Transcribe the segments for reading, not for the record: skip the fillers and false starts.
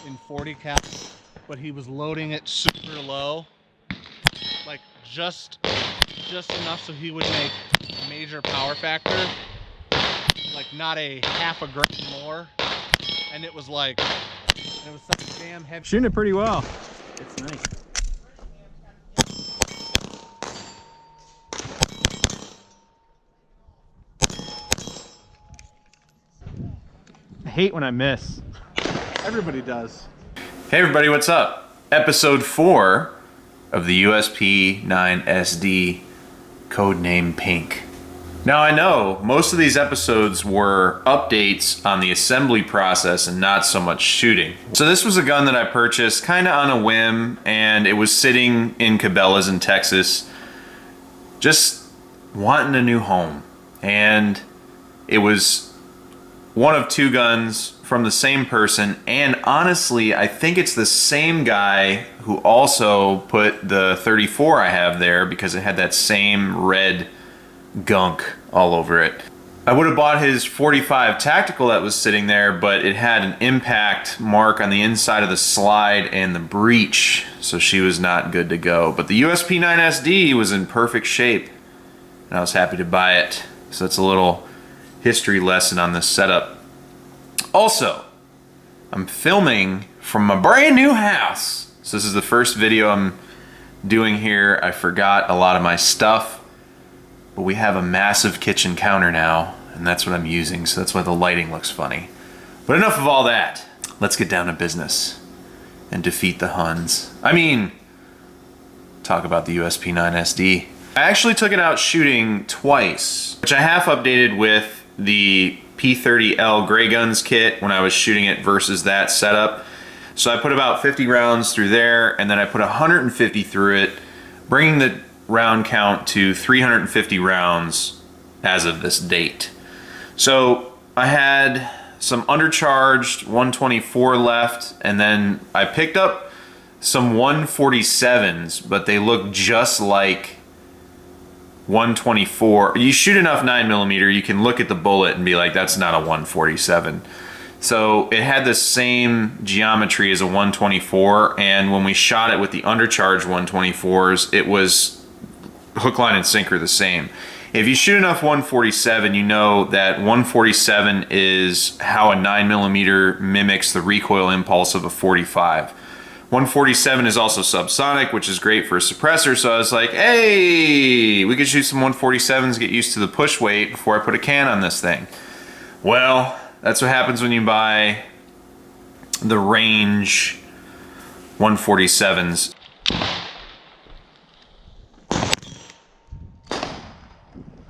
in 40 cal, but he was loading it super low, like just enough so he would make major power factor, like not a half a gram more, and it was like, it was such a damn heavy. Shooting it pretty well. It's nice. I hate when I miss. Everybody does. Hey everybody, what's up? Episode 4 of the Usp9 Sd, codename Pink. Now I know most of these episodes were updates on the assembly process and not so much shooting. So this was a gun that I purchased kind of on a whim, and it was sitting in Cabela's in Texas, just wanting a new home. And it was one of two guns from the same person, and honestly I think it's the same guy who also put the 34 I have there, because it had that same red gunk all over it. I would have bought his 45 tactical that was sitting there, but it had an impact mark on the inside of the slide and the breech, so she was not good to go. But the Usp9 Sd was in perfect shape, and I was happy to buy it. So that's a little history lesson on this setup. Also, I'm filming from my brand new house. So this is the first video I'm doing here. I forgot a lot of my stuff, but we have a massive kitchen counter now, and that's what I'm using, so that's why the lighting looks funny. But enough of all that. Let's get down to business and defeat the Huns. I mean, talk about the Usp9 Sd. I actually took it out shooting twice, which I half updated with the P30L Gray Guns kit when I was shooting it versus that setup. So I put about 50 rounds through there, and then I put 150 through it, bringing the round count to 350 rounds as of this date. So I had some undercharged 124 left, and then I picked up some 147s, but they look just like 124. You shoot enough 9mm, you can look at the bullet and be like, that's not a 147. So it had the same geometry as a 124, and when we shot it with the undercharged 124s, it was hook, line, and sinker the same. If you shoot enough 147, you know that 147 is how a 9mm mimics the recoil impulse of a 45. 147 is also subsonic, which is great for a suppressor, so I was like, hey, we could shoot some 147s, get used to the push weight before I put a can on this thing. Well, that's what happens when you buy the range 147s.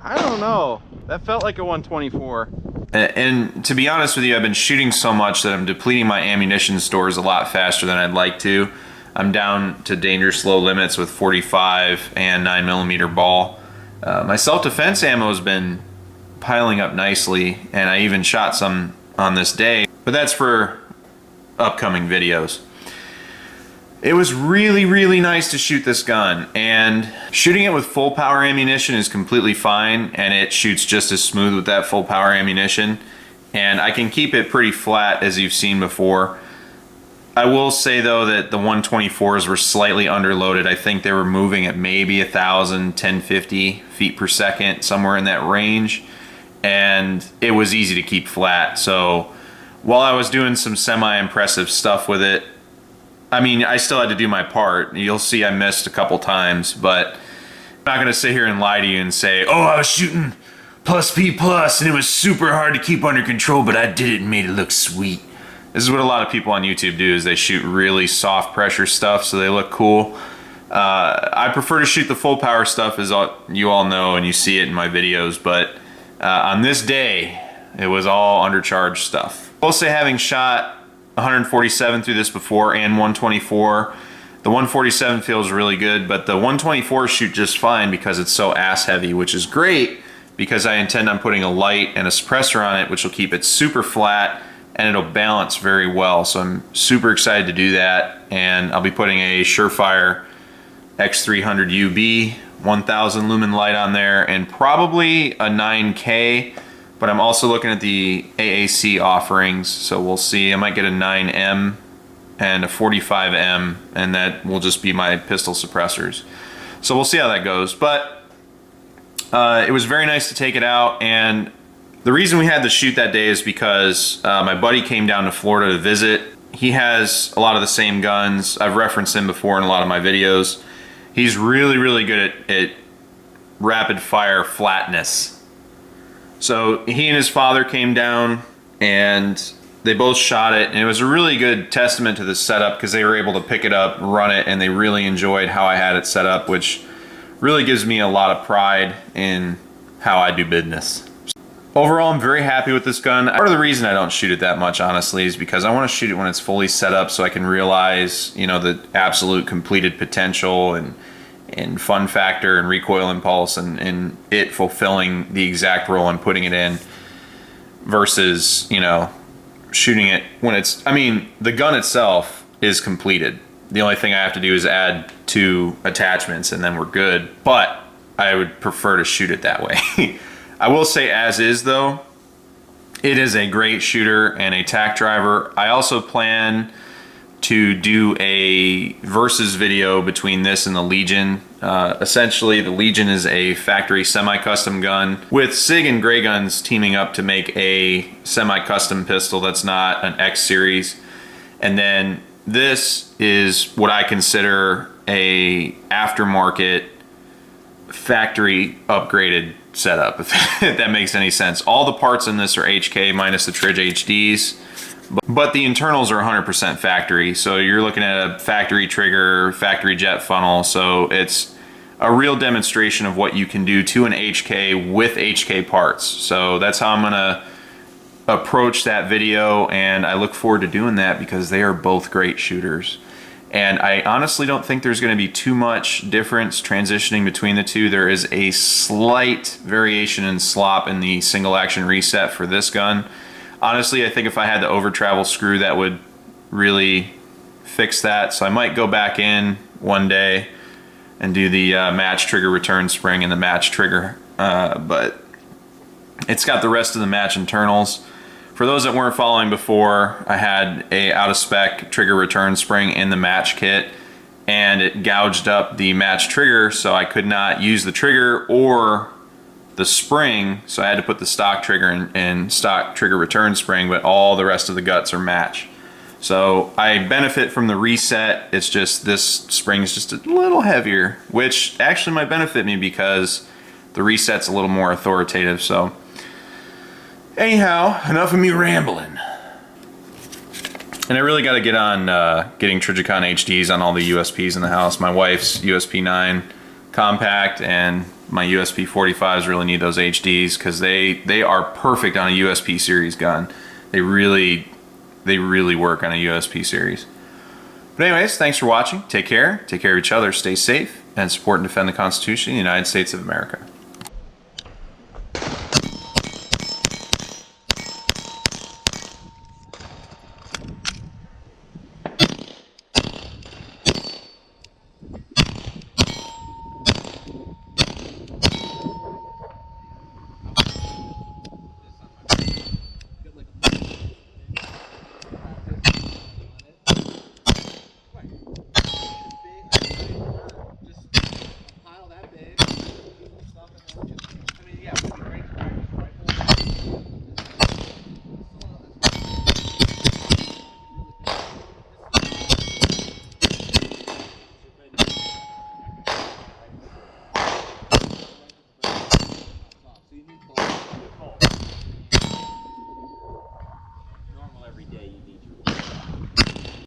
I don't know. That felt like a 124. And to be honest with you, I've been shooting so much that I'm depleting my ammunition stores a lot faster than I'd like to. I'm down to dangerous low limits with 45 and 9mm ball. My self-defense ammo has been piling up nicely, and I even shot some on this day, but that's for upcoming videos. It was really, really nice to shoot this gun, and shooting it with full power ammunition is completely fine, and it shoots just as smooth with that full power ammunition, and I can keep it pretty flat as you've seen before. I will say though that the 124s were slightly underloaded. I think they were moving at maybe 1,000, 1,050 feet per second, somewhere in that range, and it was easy to keep flat. So while I was doing some semi-impressive stuff with it, I mean, I still had to do my part. You'll see I missed a couple times, but I'm not gonna sit here and lie to you and say, oh, I was shooting plus P plus and it was super hard to keep under control, but I did it and made it look sweet. This is what a lot of people on YouTube do, is they shoot really soft pressure stuff so they look cool. I prefer to shoot the full power stuff, as you all know, and you see it in my videos, but on this day, it was all undercharged stuff. I will say, having shot 147 through this before and 124, the 147 feels really good, but the 124 shoot just fine because it's so ass heavy, which is great because I intend on putting a light and a suppressor on it, which will keep it super flat and it'll balance very well. So I'm super excited to do that, and I'll be putting a Surefire X300 UB 1000 lumen light on there, and probably a 9K, but I'm also looking at the AAC offerings, so we'll see. I might get a 9M and a 45M, and that will just be my pistol suppressors. So we'll see how that goes. But it was very nice to take it out, and the reason we had the shoot that day is because my buddy came down to Florida to visit. He has a lot of the same guns. I've referenced him before in a lot of my videos. He's really, really good at rapid fire flatness. So he and his father came down and they both shot it, and it was a really good testament to the setup because they were able to pick it up, run it, and they really enjoyed how I had it set up, which really gives me a lot of pride in how I do business. Overall, I'm very happy with this gun. Part of the reason I don't shoot it that much, honestly, is because I want to shoot it when it's fully set up so I can realize, you know, the absolute completed potential and fun factor and recoil impulse and it fulfilling the exact role I'm putting it in versus, you know, shooting it when it's, I mean, the gun itself is completed. The only thing I have to do is add 2 attachments and then we're good, but I would prefer to shoot it that way. I will say, as is though, it is a great shooter and a tack driver. I also plan to do a versus video between this and the Legion. Essentially, the Legion is a factory semi-custom gun with SIG and Gray Guns teaming up to make a semi-custom pistol that's not an X series. And then this is what I consider a aftermarket factory upgraded setup, if that makes any sense. All the parts in this are HK minus the Tridge HDs, but the internals are 100% factory. So you're looking at a factory trigger, factory jet funnel. So it's a real demonstration of what you can do to an HK with HK parts. So that's how I'm gonna approach that video, and I look forward to doing that because they are both great shooters. And I honestly don't think there's going to be too much difference transitioning between the two. There is a slight variation in slop in the single action reset for this gun. Honestly, I think if I had the over travel screw, that would really fix that. So I might go back in one day and do the match trigger return spring and the match trigger. But it's got the rest of the match internals. For those that weren't following before, I had a out-of-spec trigger return spring in the match kit, and it gouged up the match trigger, so I could not use the trigger or the spring, so I had to put the stock trigger in stock trigger return spring, but all the rest of the guts are match. So I benefit from the reset. It's just this spring's just a little heavier, which actually might benefit me because the reset's a little more authoritative. So anyhow, enough of me rambling. And I really got to get on getting Trijicon HDs on all the USPs in the house. My wife's Usp9 compact and my Usp45s really need those HDs because they are perfect on a USP series gun. They really work on a USP series. But anyways, thanks for watching. Take care of each other, stay safe, and support and defend the Constitution of the United States of America.